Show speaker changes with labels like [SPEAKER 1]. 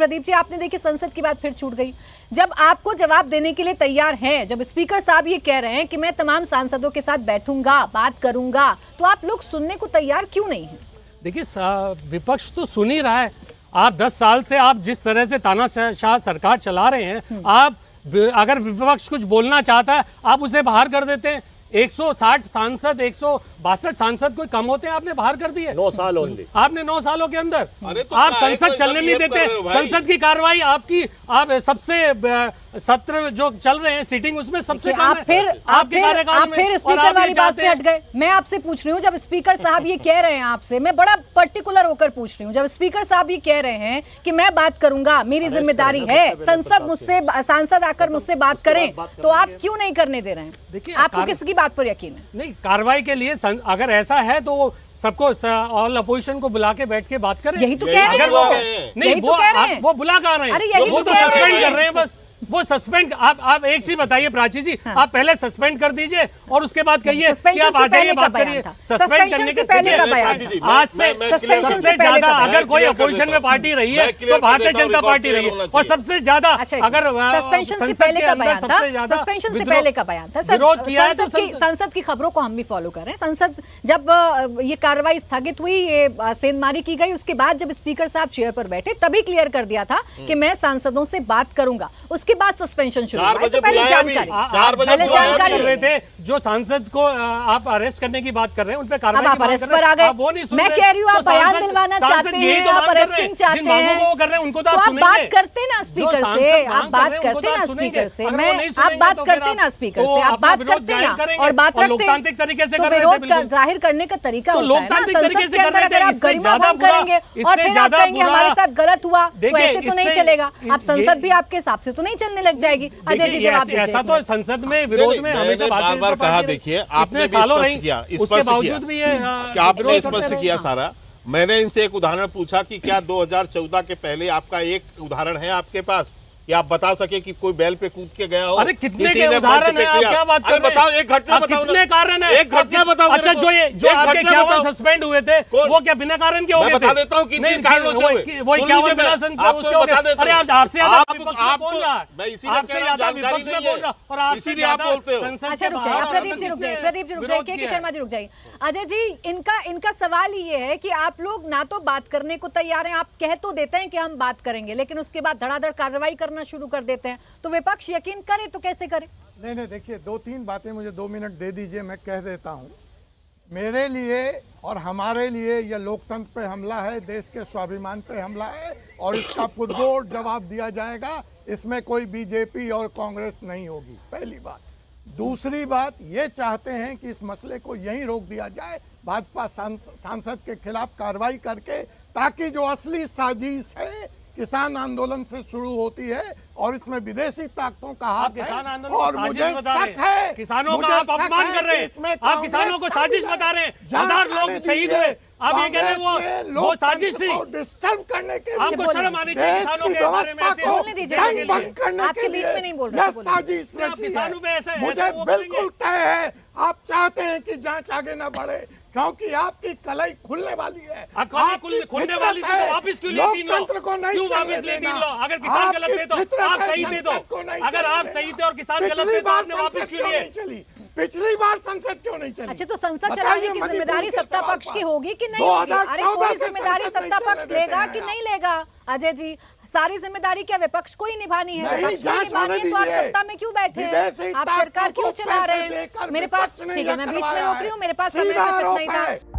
[SPEAKER 1] प्रदीप जी, आपने देखिए संसद की बात फिर छूट गई। जब आपको जवाब देने के लिए तैयार हैं, जब स्पीकर साहब ये कह रहे हैं कि मैं तमाम सांसदों के साथ बैठूंगा, बात करूंगा, तो आप लोग सुनने को तैयार क्यों नहीं हैं?
[SPEAKER 2] देखिए, विपक्ष तो सुन ही रहा है। आप 10 साल से आप जिस तरह से तानाशाह सरकार चला रहे हैं, आप अगर विपक्ष कुछ बोलना चाहता है आप उसे बाहर कर देते हैं। 160 सांसद, 162 सांसद कोई कम होते हैं, आपने बाहर कर दिए।
[SPEAKER 3] 9 साल ओनली
[SPEAKER 2] आपने 9 सालों के अंदर
[SPEAKER 3] तो
[SPEAKER 2] आप संसद चलने नहीं देते। संसद की कार्रवाई आपकी, आप सबसे सत्र जो चल रहे हैं सिटिंग, उसमें सबसे कम
[SPEAKER 1] आप फिर स्पीकर वाली बात से हट गए। मैं आपसे पूछ रही हूँ, जब स्पीकर साहब ये कह रहे हैं आपसे, मैं बड़ा पर्टिकुलर होकर पूछ रही हूँ, जब स्पीकर साहब ये कह रहे हैं कि मैं बात करूंगा, मेरी जिम्मेदारी है, संसद मुझसे, सांसद आकर मुझसे बात करें, तो आप क्यों नहीं करने दे रहे हैं?
[SPEAKER 2] देखिए,
[SPEAKER 1] आपको किसकी बात पर यकीन है?
[SPEAKER 2] नहीं, कार्रवाई के लिए अगर ऐसा है तो सबको, ऑल अपोजिशन को बुला के बैठ के बात करें।
[SPEAKER 1] यही तो कह रहे हैं वो।
[SPEAKER 2] नहीं, वो बुला कहाँ रहे हैं? वो तो सस्पेंड कर रहे हैं बस। वो सस्पेंड, आप एक चीज बताइए प्राची जी, आप पहले सस्पेंड कर दीजिए और उसके बाद कहिए कि आप आ जाइए बात करिए। सस्पेंड करने के पहले का बयान था। आज से सबसे ज्यादा अगर कोई अपोजिशन में पार्टी रही है तो भारतीय जनता पार्टी रही है, और सबसे ज्यादा अगर
[SPEAKER 1] सस्पेंशन से पहले का बयान था, सस्पेंशन से पहले का बयान था।
[SPEAKER 2] विरोध किया है तो
[SPEAKER 1] संसद की खबरों को हम भी फॉलो कर रहे हैं। संसद जब ये कार्रवाई स्थगित हुई, ये सेंधमारी की गई, उसके बाद जब स्पीकर साहब चेयर पर बैठे तभी क्लियर कर दिया था कि मैं सांसदों से बात करूंगा। उसके बाद सस्पेंशन शुरू हुआ। तो पहले जानकारी
[SPEAKER 2] रहे थे, जो सांसद को आप अरेस्ट करने की बात कर रहे हैं उन पे कार्रवाई
[SPEAKER 1] आप अरेस्ट पर आ गए। मैं कह रही हूँ आप बयान दिलवाना चाहते हैं, आप अरेस्टिंग चाहते हैं,
[SPEAKER 2] कर रहे हैं उनको तो
[SPEAKER 1] आप बात करते ना स्पीकर से, आप बात करते ना स्पीकर से, आप बात करते ना स्पीकर से, आप बात करते ना और बात रखते।
[SPEAKER 2] लोकतांत्रिक तरीके से
[SPEAKER 1] विरोध जाहिर करने का तरीका होता है ना। संसद के अंदर अगर आप गरिमा भंग करेंगे और फिर आप कहेंगे हमारे साथ गलत हुआ, तो ऐसे तो नहीं चलेगा। आप संसद भी आपके हिसाब से तो नहीं चलने लग जाएगी। अजय जी जवाब दीजिए।
[SPEAKER 2] ऐसा तो संसद में विरोध में हमेशा
[SPEAKER 3] बार कहा, देखिए आपने भी स्पष्ट किया, आपने स्पष्ट किया सारा। मैंने इनसे एक उदाहरण पूछा कि क्या 2014 के पहले आपका एक उदाहरण है आपके पास कि आप बता सके कि कोई बैल पे कूद के गया हो?
[SPEAKER 2] अरे कितने के उदाहरण है, आप क्या बात कर रहे हैं?
[SPEAKER 3] बताओ, एक घटना बताओ,
[SPEAKER 2] कितने कारण है?
[SPEAKER 3] एक घटना बताओ।
[SPEAKER 2] अच्छा, जो आपके 51 सस्पेंड हुए थे वो क्या बिना कारण के हो गए थे?
[SPEAKER 3] बता देता हूँ किन कारणों से हुए।
[SPEAKER 2] वो 51 बिना उसके हो गए। अरे आपसे ज्यादा विपक्ष में बोल रहा है,
[SPEAKER 3] मैं इसीलिए कह रहा हूं जानकारी नहीं है और आपसे ज्यादा बोलते हो।
[SPEAKER 1] अच्छा रुक जाइए, प्रदीप जी रुक जाइए, प्रदीप जी रुक जाइए, के शर्मा जी रुक जाइए। अजय जी, इनका सवाल ये है कि आप लोग ना तो बात करने को तैयार हैं, आप कह तो देते हैं कि हम बात करेंगे, लेकिन उसके बाद धड़ाधड़ कार्रवाई करना शुरू कर देते हैं। तो विपक्ष यकीन करे तो कैसे करे?
[SPEAKER 4] नहीं, देखिए 2-3 बातें मुझे 2 मिनट दे दीजिए, मैं कह देता हूं। मेरे लिए और हमारे लिए यह लोकतंत्र पे हमला है, देश के स्वाभिमान पे हमला है, और इसका पुरजोर जवाब दिया जाएगा। इसमें कोई बीजेपी और कांग्रेस नहीं होगी, पहली बात। दूसरी बात, ये चाहते हैं कि इस मसले को यहीं रोक दिया जाए, भाजपा सांसद के खिलाफ कार्रवाई करके, ताकि जो असली साजिश है किसान आंदोलन से शुरू होती है और इसमें विदेशी ताकतों का हाथ है। और मुझे शक है,
[SPEAKER 2] किसानों का आप अपमान कर रहे हैं, आप किसानों को साजिश बता रहे हैं। 1000 लोग शहीद हुए, आप ये कह रहे हैं वो साजिश थी।
[SPEAKER 4] डिस्टर्ब करने के लिए,
[SPEAKER 2] आपको शर्म आनी चाहिए किसानों के बारे में ऐसे
[SPEAKER 1] बोलने दीजिए। आपके बीच में नहीं बोल रहा,
[SPEAKER 4] साजिश रची है। मुझे बिल्कुल तय है, आप चाहते हैं कि जांच आगे न बढ़े, क्योंकि आपकी कलाई खुलने वाली है।
[SPEAKER 2] खुलने वाली थी तो वापस क्यों लिए 3 लो? क्यों वापस लिए 3 लो? अगर किसान गलत थे तो आप सही थे, तो अगर आप सही थे और किसान गलत थे तो आपने वापस क्यों लिए?
[SPEAKER 4] पिछली बार संसद क्यों नहीं चली?
[SPEAKER 1] अच्छा, तो संसद चलाने की जिम्मेदारी सत्ता पक्ष की होगी कि नहीं होगी? अरे कोई जिम्मेदारी सत्ता पक्ष लेगा कि नहीं लेगा? अजय जी, सारी जिम्मेदारी क्या विपक्ष को ही निभानी है? विपक्ष को निभानी है तो आप सत्ता में क्यों बैठे हैं? आप सरकार क्यों चला रहे हैं? मेरे पास, ठीक है, मैं बीच में रोक रही हूँ, मेरे पास समय नहीं था।